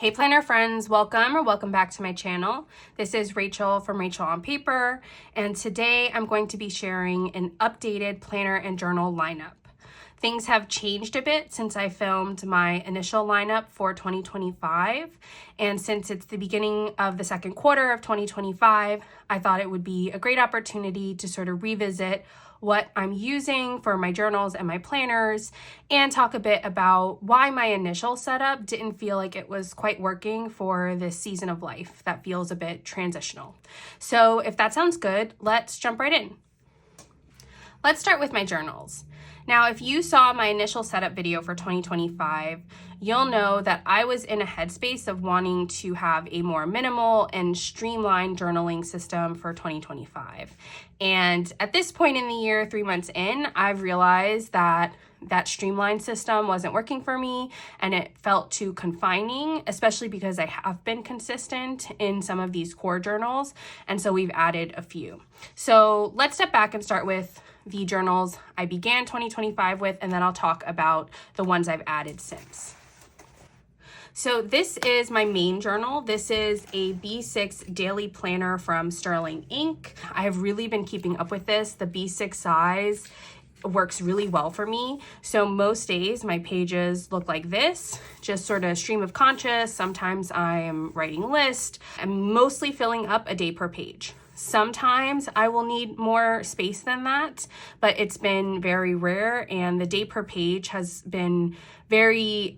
Hey planner friends, welcome back to my channel. This is Rachel from Rachel on Paper, and today I'm going to be sharing an updated planner and journal lineup. Things have changed a bit since I filmed my initial lineup for 2025, and since it's the beginning of the second quarter of 2025, I thought it would be a great opportunity to sort of revisit what I'm using for my journals and my planners, and talk a bit about why my initial setup didn't feel like it was quite working for this season of life that feels a bit transitional. So if that sounds good, let's jump right in. Let's start with my journals. Now, if you saw my initial setup video for 2025, you'll know that I was in a headspace of wanting to have a more minimal and streamlined journaling system for 2025. And at this point in the year, 3 months in, I've realized that that streamlined system wasn't working for me and it felt too confining, especially because I have been consistent in some of these core journals. And so we've added a few. So let's step back and start with the journals I began 2025 with, and then I'll talk about the ones I've added since. So this is my main journal. This is a B6 daily planner from Sterling Ink. I have really been keeping up with this. The B6 size works really well for me. So most days my pages look like this, just sort of stream of conscious. Sometimes I am writing list. I'm mostly filling up a day per page. Sometimes I will need more space than that, but it's been very rare, and the day per page has been very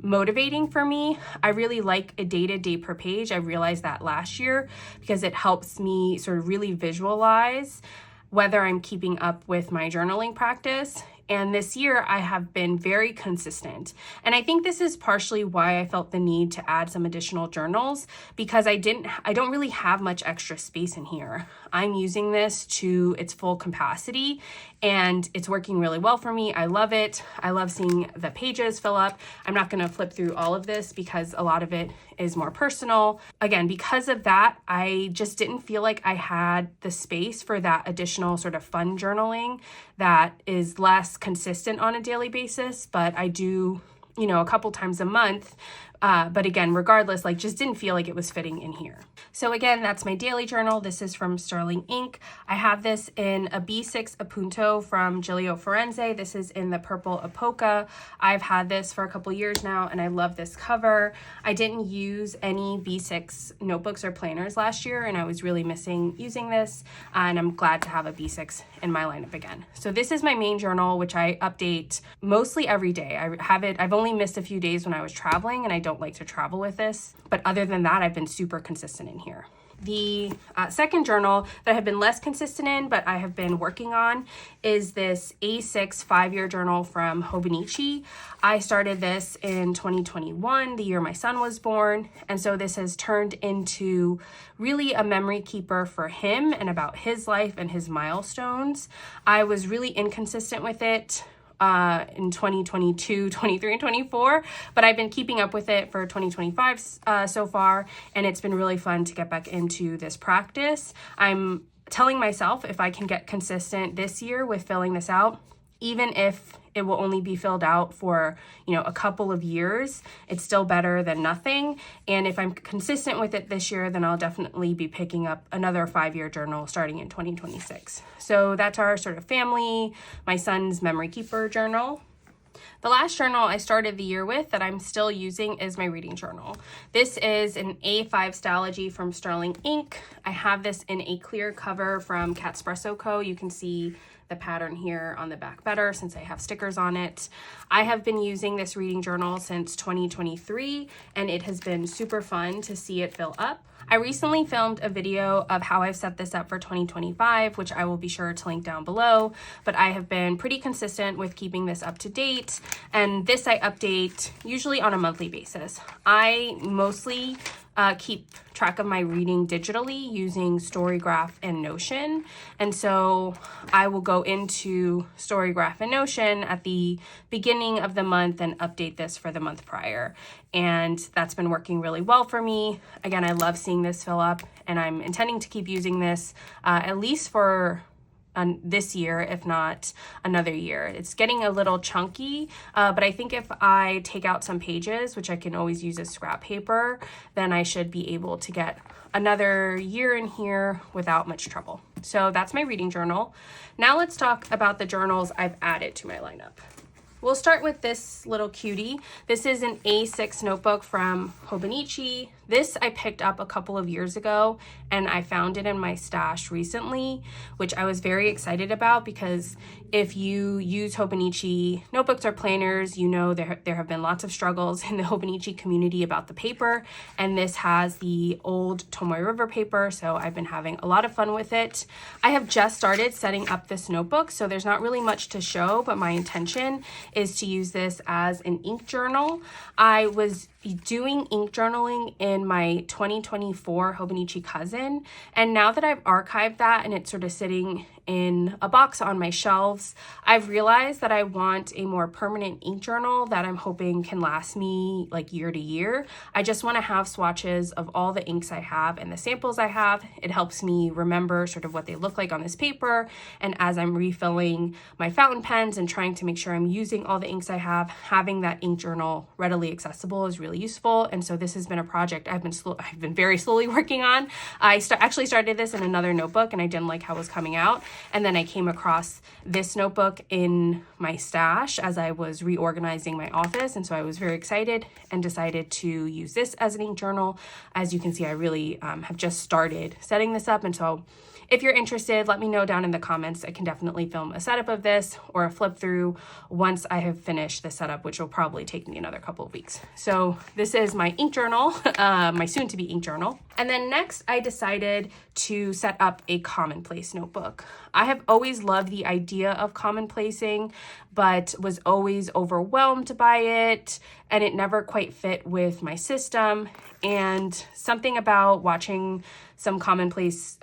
motivating for me. I really like a day per page. I realized that last year because it helps me sort of really visualize whether I'm keeping up with my journaling practice. And this year I have been very consistent. And I think this is partially why I felt the need to add some additional journals, because I don't really have much extra space in here. I'm using this to its full capacity and it's working really well for me. I love it. I love seeing the pages fill up. I'm not going to flip through all of this because a lot of it is more personal. Again, because of that, I just didn't feel like I had the space for that additional sort of fun journaling that is less consistent on a daily basis, but I do, a couple times a month. But again, regardless, just didn't feel like it was fitting in here. So again, that's my daily journal. This is from Sterling Ink. I have this in a B6 Appunto from Giulio Forense. This is in the purple Apoca. I've had this for a couple years now and I love this cover. I didn't use any B6 notebooks or planners last year and I was really missing using this, and I'm glad to have a B6 in my lineup again. So this is my main journal, which I update mostly every day. I've only missed a few days when I was traveling, and I don't like to travel with this, but other than that, I've been super consistent in here. The second journal that I have been less consistent in, but I have been working on, is this A6 5-year journal from Hobonichi. I started this in 2021, the year my son was born, and so this has turned into really a memory keeper for him and about his life and his milestones. I was really inconsistent with it in 2022, 23, and 24, but I've been keeping up with it for 2025 so far, and it's been really fun to get back into this practice. I'm telling myself if I can get consistent this year with filling this out, even if it will only be filled out for, a couple of years, it's still better than nothing. And if I'm consistent with it this year, then I'll definitely be picking up another 5-year journal starting in 2026. So that's our sort of family, my son's memory keeper journal. The last journal I started the year with that I'm still using is my reading journal. This is an A5 Stylogy from Sterling Ink. I have this in a clear cover from Catspresso Co. You can see the pattern here on the back better since I have stickers on it. I have been using this reading journal since 2023, and it has been super fun to see it fill up. I recently filmed a video of how I've set this up for 2025, which I will be sure to link down below, but I have been pretty consistent with keeping this up to date, and this I update usually on a monthly basis. I mostly keep track of my reading digitally using Storygraph and Notion. And so I will go into Storygraph and Notion at the beginning of the month and update this for the month prior. And that's been working really well for me. Again, I love seeing this fill up, and I'm intending to keep using this at least for this year, if not another year. It's getting a little chunky, but I think if I take out some pages, which I can always use as scrap paper, then I should be able to get another year in here without much trouble. So that's my reading journal. Now let's talk about the journals I've added to my lineup. We'll start with this little cutie. This is an A6 notebook from Hobonichi. This I picked up a couple of years ago and I found it in my stash recently, which I was very excited about because if you use Hobonichi notebooks or planners, you know there have been lots of struggles in the Hobonichi community about the paper, and this has the old Tomoe River paper, so I've been having a lot of fun with it. I have just started setting up this notebook, so there's not really much to show, but my intention is to use this as an ink journal. I was doing ink journaling in my 2024 Hobonichi cousin, and now that I've archived that and it's sort of sitting in a box on my shelves, I've realized that I want a more permanent ink journal that I'm hoping can last me like year to year. I just want to have swatches of all the inks I have and the samples I have. It helps me remember sort of what they look like on this paper, and as I'm refilling my fountain pens and trying to make sure I'm using all the inks I have, having that ink journal readily accessible is really useful. And so this has been a project I've been very slowly working on. I actually started this in another notebook and I didn't like how it was coming out. And then I came across this notebook in my stash as I was reorganizing my office. And so I was very excited and decided to use this as an ink journal. As you can see, I really have just started setting this up. And so if you're interested, let me know down in the comments. I can definitely film a setup of this or a flip through once I have finished the setup, which will probably take me another couple of weeks. So this is my ink journal, my soon to be ink journal. And then next I decided to set up a commonplace notebook. I have always loved the idea of commonplacing, but was always overwhelmed by it, and it never quite fit with my system. And something about watching some commonplace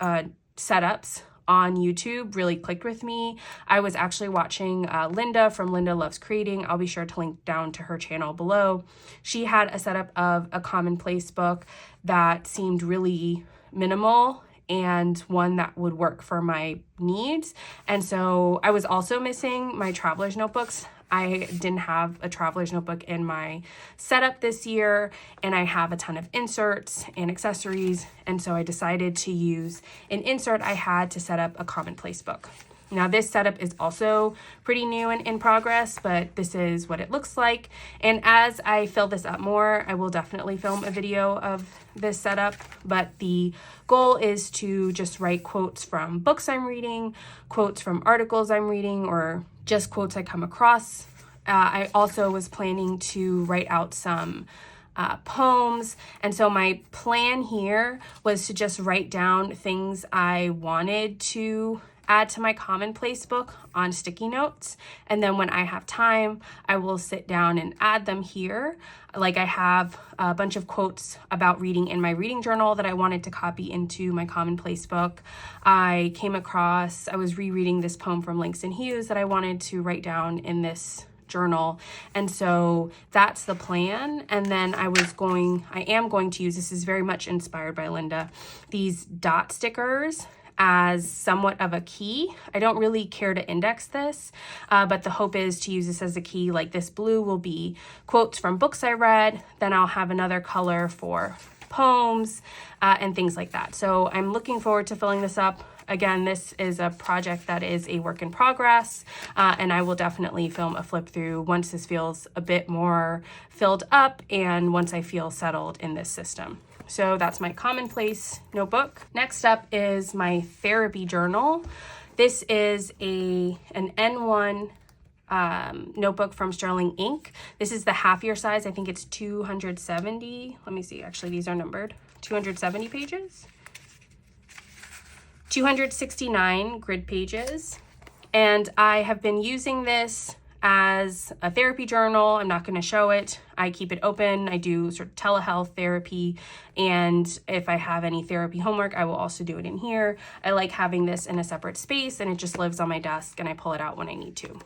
setups on YouTube really clicked with me. I was actually watching Linda from Linda Loves Creating. I'll be sure to link down to her channel below. She had a setup of a commonplace book that seemed really minimal and one that would work for my needs. And so I was also missing my traveler's notebooks. I didn't have a traveler's notebook in my setup this year, and I have a ton of inserts and accessories, and so I decided to use an insert I had to set up a commonplace book. Now this setup is also pretty new and in progress, but this is what it looks like. And as I fill this up more, I will definitely film a video of this setup, but the goal is to just write quotes from books I'm reading, quotes from articles I'm reading, or just quotes I come across. I also was planning to write out some poems, and so my plan here was to just write down things I wanted to add to my commonplace book on sticky notes, and then when I have time I will sit down and add them here. Like I have a bunch of quotes about reading in my reading journal that I wanted to copy into my commonplace book. I was rereading this poem from Langston Hughes that I wanted to write down in this journal, and so that's the plan. And then I am going to use, this is very much inspired by Linda, these dot stickers as somewhat of a key. I don't really care to index this, but the hope is to use this as a key. Like this blue will be quotes from books I read, then I'll have another color for poems and things like that. So I'm looking forward to filling this up. Again, this is a project that is a work in progress, and I will definitely film a flip through once this feels a bit more filled up and once I feel settled in this system. So that's my commonplace notebook. Next up is my therapy journal. This is an N1 notebook from Sterling Ink. This is the half year size. I think it's 270. Let me see. Actually, these are numbered. 270 pages. 269 grid pages. And I have been using this as a therapy journal. I'm not going to show it. I keep it open. I do sort of telehealth therapy, and if I have any therapy homework, I will also do it in here. I like having this in a separate space, and it just lives on my desk and I pull it out when I need to.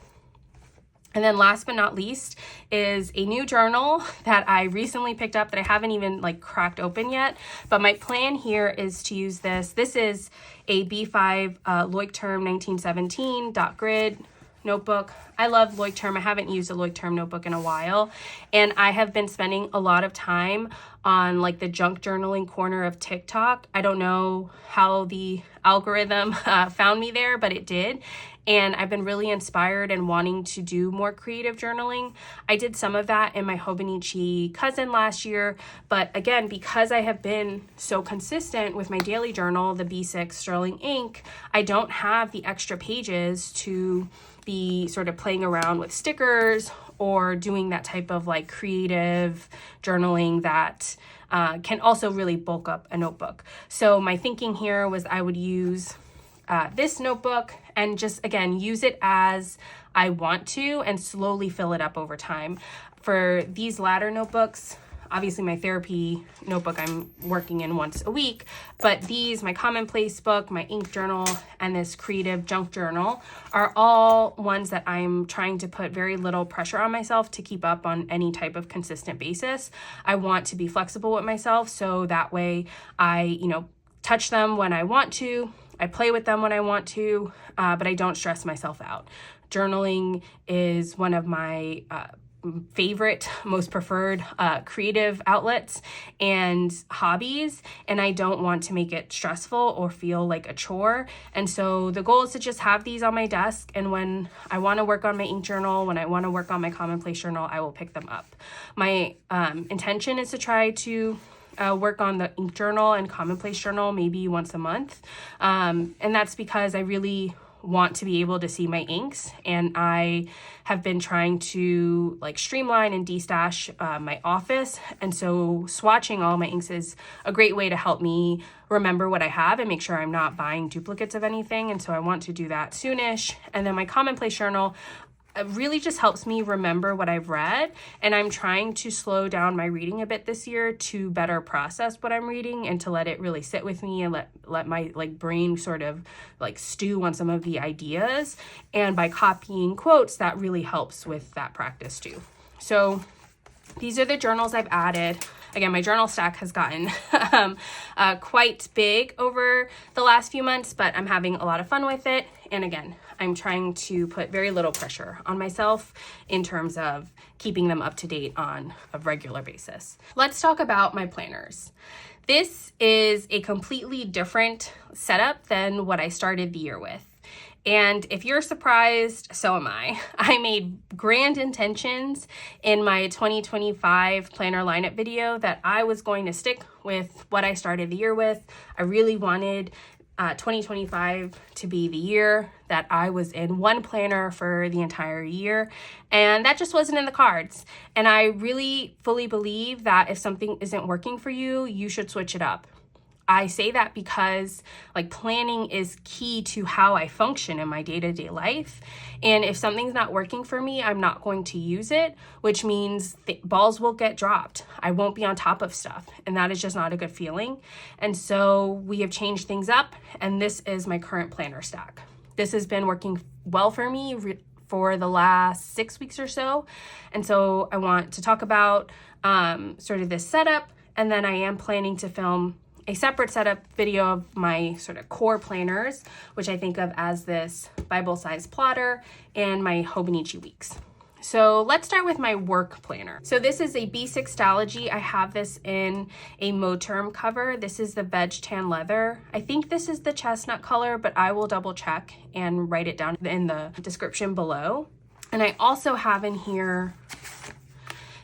And then last but not least is a new journal that I recently picked up that I haven't even like cracked open yet. But my plan here is to use this. This is a B5 Leuchtturm 1917 dot grid notebook. I love Leuchtturm. I haven't used a Leuchtturm notebook in a while. And I have been spending a lot of time on like the junk journaling corner of TikTok. I don't know how the algorithm found me there, but it did. And I've been really inspired and wanting to do more creative journaling. I did some of that in my Hobonichi cousin last year, but again, because I have been so consistent with my daily journal, the B6 Sterling ink, I don't have the extra pages to be sort of playing around with stickers or doing that type of like creative journaling that can also really bulk up a notebook. So my thinking here was I would use this notebook and just, again, use it as I want to and slowly fill it up over time. For these latter notebooks, obviously my therapy notebook I'm working in once a week, but these, my commonplace book, my ink journal, and this creative junk journal are all ones that I'm trying to put very little pressure on myself to keep up on any type of consistent basis. I want to be flexible with myself so that way I, touch them when I want to, I play with them when I want to, but I don't stress myself out. Journaling is one of my favorite, most preferred creative outlets and hobbies, and I don't want to make it stressful or feel like a chore. And so the goal is to just have these on my desk, and when I want to work on my ink journal, when I want to work on my commonplace journal, I will pick them up. My intention is to try to work on the ink journal and commonplace journal maybe once a month. And that's because I really want to be able to see my inks, and I have been trying to like streamline and destash my office, and so swatching all my inks is a great way to help me remember what I have and make sure I'm not buying duplicates of anything. And so I want to do that soonish. And then my commonplace journal really just helps me remember what I've read, and I'm trying to slow down my reading a bit this year to better process what I'm reading and to let it really sit with me and let my brain sort of stew on some of the ideas. And by copying quotes, that really helps with that practice too. So these are the journals I've added. Again, my journal stack has gotten quite big over the last few months, but I'm having a lot of fun with it. And again, I'm trying to put very little pressure on myself in terms of keeping them up to date on a regular basis. Let's talk about my planners. This is a completely different setup than what I started the year with. And if you're surprised, so am I. I made grand intentions in my 2025 planner lineup video that I was going to stick with what I started the year with. I really wanted 2025 to be the year that I was in one planner for the entire year, and that just wasn't in the cards. And I really fully believe that if something isn't working for you, you should switch it up. I say that because planning is key to how I function in my day-to-day life. And if something's not working for me, I'm not going to use it, which means balls will get dropped. I won't be on top of stuff. And that is just not a good feeling. And so we have changed things up, and this is my current planner stack. This has been working well for me for the last 6 weeks or so. And so I want to talk about sort of this setup, and then I am planning to film a separate setup video of my sort of core planners, which I think of as this Bible-sized plotter and my Hobonichi Weeks. So let's start with my work planner. So this is a B6 Stalogy. I have this in a Moterm cover. This is the veg tan leather. I think this is the chestnut color, but I will double check and write it down in the description below. And I also have in here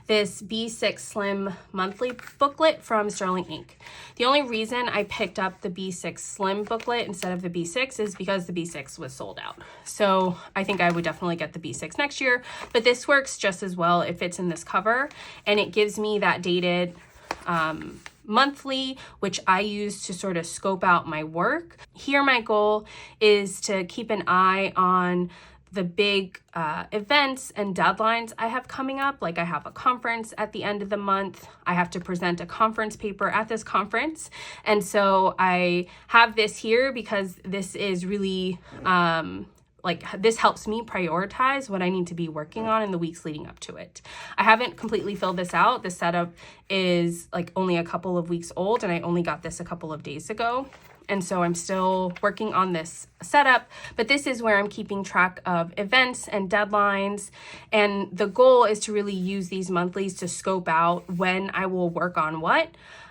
this B6 Slim monthly booklet from Sterling Ink. The only reason I picked up the B6 Slim booklet instead of the B6 is because the B6 was sold out. So I think I would definitely get the B6 next year, but this works just as well. It fits in this cover, and it gives me that dated monthly, which I use to sort of scope out my work. Here, my goal is to keep an eye on the big events and deadlines I have coming up. Like I have a conference at the end of the month. I have to present a conference paper at this conference. And so I have this here because this is really like this helps me prioritize what I need to be working on in the weeks leading up to it. I haven't completely filled this out. The setup is like only a couple of weeks old, and I only got this a couple of days ago. And so I'm still working on this setup, but this is where I'm keeping track of events and deadlines. And the goal is to really use these monthlies to scope out when I will work on what.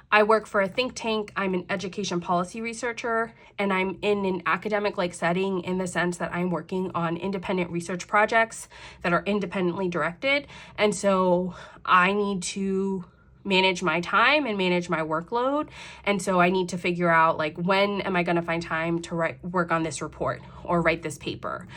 I work for a think tank. I'm an education policy researcher, and I'm in an academic-like setting in the sense that I'm working on independent research projects that are independently directed. And so I need to manage my time and manage my workload. And so I need to figure out, like, when am I going to find time to work on this report or write this paper?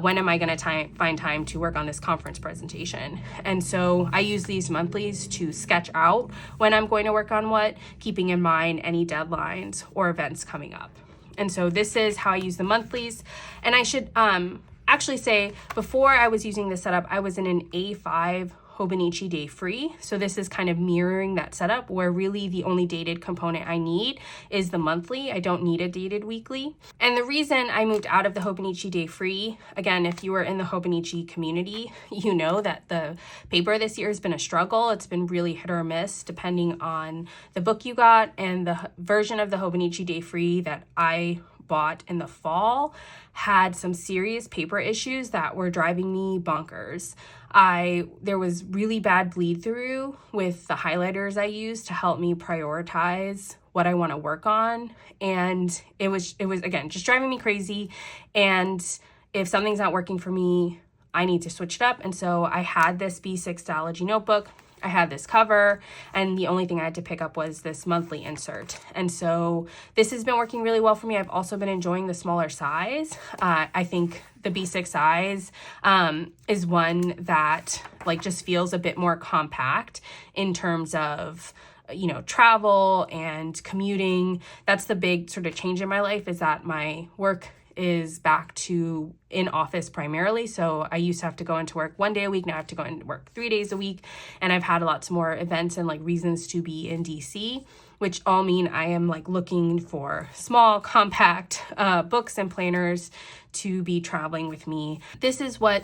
When am I going to find time to work on this conference presentation? And so I use these monthlies to sketch out when I'm going to work on what, keeping in mind any deadlines or events coming up. And so this is how I use the monthlies. And I should actually say, before I was using this setup, I was in an A5 Hobonichi day free. So this is kind of mirroring that setup where really the only dated component I need is the monthly. I don't need a dated weekly. And the reason I moved out of the Hobonichi day free, again, if you are in the Hobonichi community, you know that the paper this year has been a struggle. It's been really hit or miss depending on the book you got, and the version of the Hobonichi day free that I bought in the fall had some serious paper issues that were driving me bonkers. There was really bad bleed through with the highlighters I used to help me prioritize what I want to work on. And it was again, just driving me crazy. And if something's not working for me, I need to switch it up. And so I had this B6 Dialogy notebook. I had this cover, and the only thing I had to pick up was this monthly insert. And so this has been working really well for me. I've also been enjoying the smaller size. I think the B6 size is one that like just feels a bit more compact in terms of, you know, travel and commuting. That's the big sort of change in my life, is that my work is back to in office primarily. So I used to have to go into work 1 day a week. Now I have to go into work 3 days a week. And I've had lots more events and like reasons to be in DC, which all mean I am like looking for small, compact books and planners to be traveling with me. This is what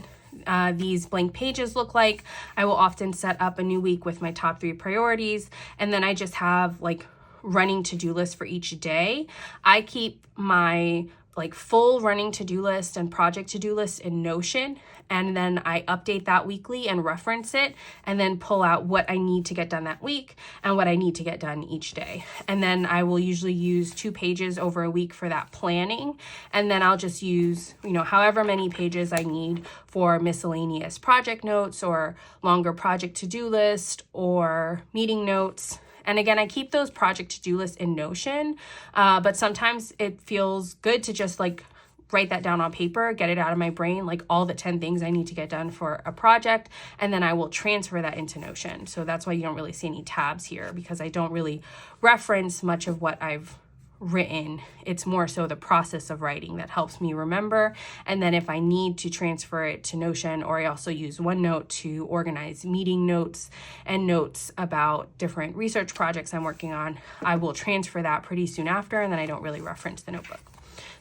these blank pages look like. I will often set up a new week with my top 3 priorities. And then I just have like running to-do lists for each day. I keep my like full running to-do list and project to-do list in Notion, and then I update that weekly and reference it, and then pull out what I need to get done that week and what I need to get done each day. And then I will usually use 2 pages over a week for that planning, and then I'll just use, you know, however many pages I need for miscellaneous project notes or longer project to-do list or meeting notes. And again, I keep those project to-do lists in Notion, but sometimes it feels good to just like write that down on paper, get it out of my brain, like all the 10 things I need to get done for a project, and then I will transfer that into Notion. So that's why you don't really see any tabs here, because I don't really reference much of what I've written. It's more so the process of writing that helps me remember. And then if I need to transfer it to Notion, or I also use OneNote to organize meeting notes and notes about different research projects I'm working on, I will transfer that pretty soon after, and then I don't really reference the notebook.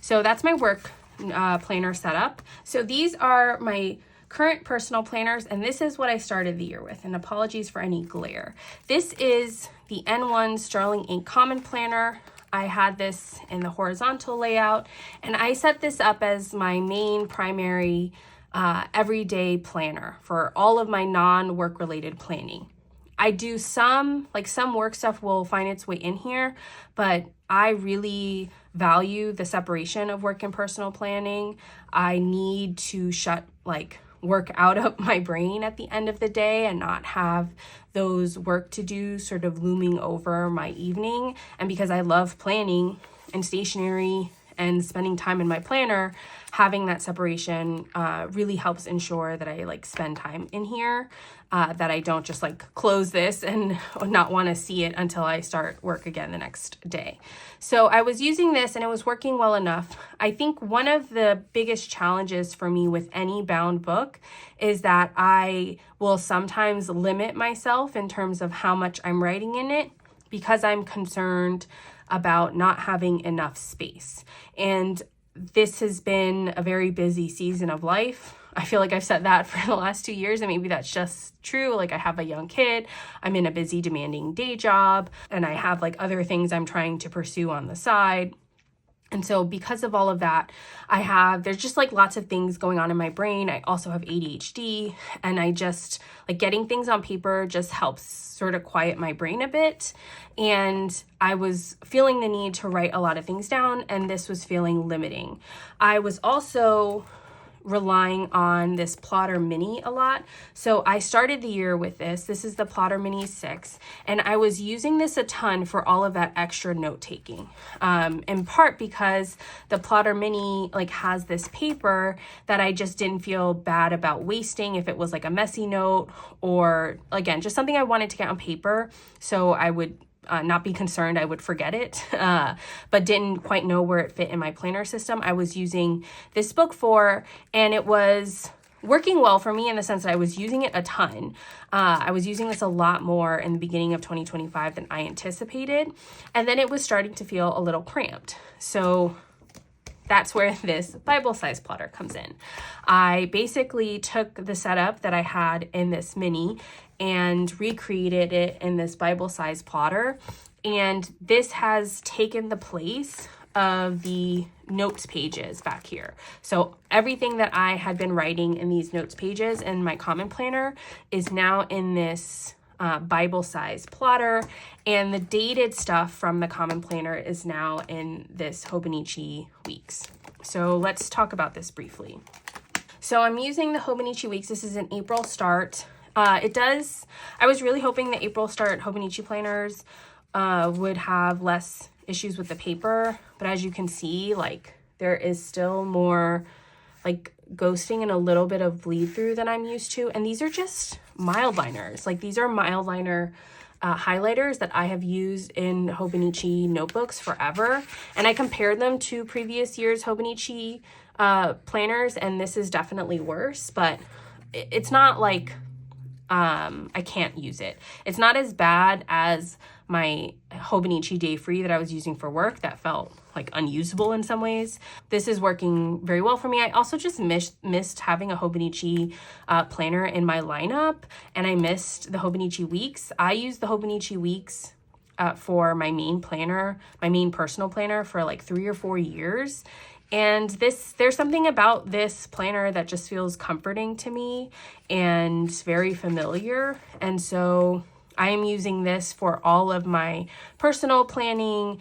So that's my work planner setup. So these are my current personal planners, and this is what I started the year with, and apologies for any glare. This is the N1 Sterling Ink Common Planner. I had this in the horizontal layout, and I set this up as my main primary everyday planner for all of my non-work related planning. I do some work stuff will find its way in here, but I really value the separation of work and personal planning. I need to shut work out of my brain at the end of the day and not have those work to do sort of looming over my evening. And because I love planning and stationery and spending time in my planner, having that separation really helps ensure that I spend time in here, that I don't just close this and not want to see it until I start work again the next day. So I was using this and it was working well enough. I think one of the biggest challenges for me with any bound book is that I will sometimes limit myself in terms of how much I'm writing in it, because I'm concerned about not having enough space. And this has been a very busy season of life. I feel like I've said that for the last 2 years, and maybe that's just true. Like, I have a young kid, I'm in a busy, demanding day job, and I have like other things I'm trying to pursue on the side. And so because of all of that, there's just like lots of things going on in my brain. I also have ADHD, and I just like getting things on paper just helps sort of quiet my brain a bit. And I was feeling the need to write a lot of things down, and this was feeling limiting. I was also relying on this Plotter Mini a lot. So I started the year with this. This is the Plotter Mini 6, and I was using this a ton for all of that extra note taking. In part because the Plotter Mini like has this paper that I just didn't feel bad about wasting if it was like a messy note, or again, just something I wanted to get on paper. So I would not be concerned I would forget it, but didn't quite know where it fit in my planner system. I was using this book for, and it was working well for me in the sense that I was using it a ton. I was using this a lot more in the beginning of 2025 than I anticipated. And then it was starting to feel a little cramped. So that's where this Bible size plotter comes in. I basically took the setup that I had in this mini and recreated it in this Bible size plotter. And this has taken the place of the notes pages back here. So everything that I had been writing in these notes pages in my common planner is now in this Bible size plotter, and the dated stuff from the common planner is now in this Hobonichi Weeks. So let's talk about this briefly. So I'm using the Hobonichi Weeks. This is an April start. I was really hoping the April start Hobonichi planners would have less issues with the paper, but as you can see, like there is still more like ghosting and a little bit of bleed through than I'm used to. And these are just mild liners. Like these are mild liner highlighters that I have used in Hobonichi notebooks forever. And I compared them to previous year's Hobonichi planners, and this is definitely worse, but it's not like I can't use it. It's not as bad as my Hobonichi Day Free that I was using for work that felt like unusable in some ways. This is working very well for me. I also just missed having a Hobonichi planner in my lineup, and I missed the Hobonichi Weeks. I used the Hobonichi Weeks for my main planner, my main personal planner for like 3 or 4 years. And there's something about this planner that just feels comforting to me and very familiar. And so I am using this for all of my personal planning,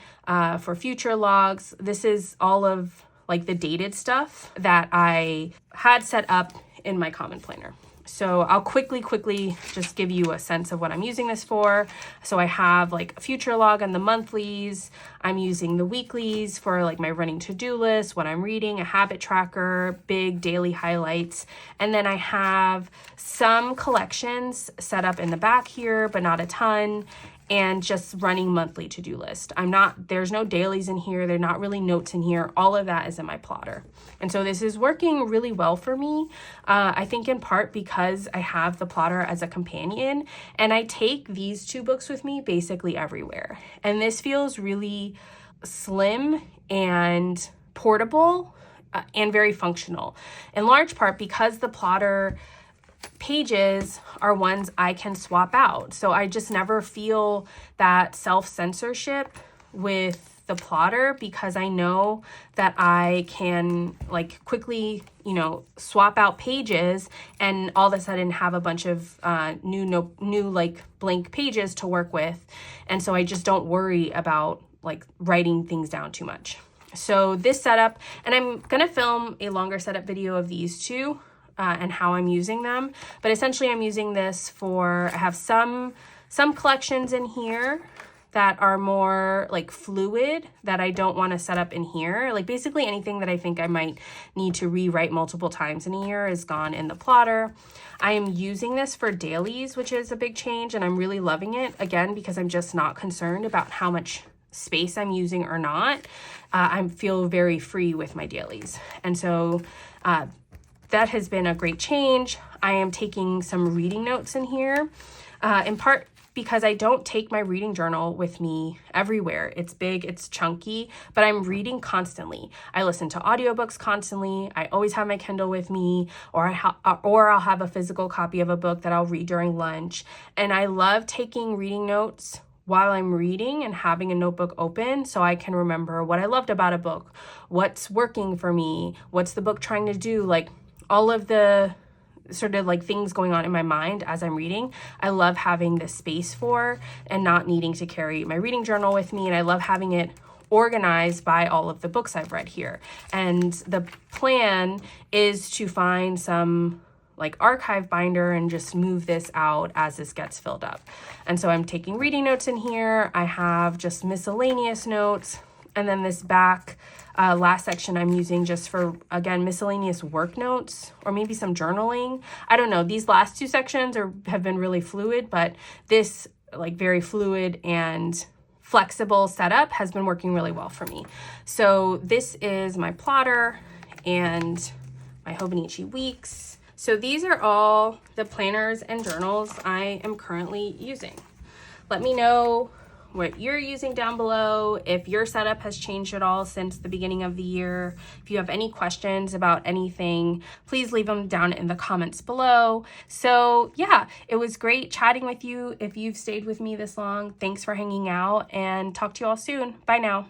for future logs. This is all of like the dated stuff that I had set up in my common planner. So I'll quickly just give you a sense of what I'm using this for. So I have like a future log on the monthlies. I'm using the weeklies for like my running to-do list, what I'm reading, a habit tracker, big daily highlights. And then I have some collections set up in the back here, but not a ton. And just running monthly to-do list. There's no dailies in here. They're not really notes in here. All of that is in my plotter. And so this is working really well for me. I think in part because I have the plotter as a companion, and I take these 2 books with me basically everywhere. And this feels really slim and portable and very functional, in large part because the plotter pages are ones I can swap out. So I just never feel that self-censorship with the plotter because I know that I can like quickly, swap out pages and all of a sudden have a bunch of new like blank pages to work with. And so I just don't worry about like writing things down too much. So this setup, and I'm going to film a longer setup video of these 2. And how I'm using them. But essentially I'm using this I have some collections in here that are more like fluid that I don't want to set up in here. Like basically anything that I think I might need to rewrite multiple times in a year is gone in the plotter. I am using this for dailies, which is a big change, and I'm really loving it, again, because I'm just not concerned about how much space I'm using or not. I feel very free with my dailies. And so that has been a great change. I am taking some reading notes in here. In part, because I don't take my reading journal with me everywhere. It's big, it's chunky, but I'm reading constantly. I listen to audiobooks constantly. I always have my Kindle with me, or I'll have a physical copy of a book that I'll read during lunch. And I love taking reading notes while I'm reading and having a notebook open so I can remember what I loved about a book, what's working for me, what's the book trying to do, like all of the sort of like things going on in my mind as I'm reading. I love having this space for and not needing to carry my reading journal with me. And I love having it organized by all of the books I've read here. And the plan is to find some like archive binder and just move this out as this gets filled up. And so I'm taking reading notes in here. I have just miscellaneous notes. And then this back last section I'm using just for, again, miscellaneous work notes or maybe some journaling. I don't know. These last two sections have been really fluid, but this like very fluid and flexible setup has been working really well for me. So this is my plotter and my Hobonichi Weeks. So these are all the planners and journals I am currently using. Let me know what you're using down below, if your setup has changed at all since the beginning of the year. If you have any questions about anything, please leave them down in the comments below. So yeah, it was great chatting with you. If you've stayed with me this long, thanks for hanging out, and talk to you all soon. Bye now.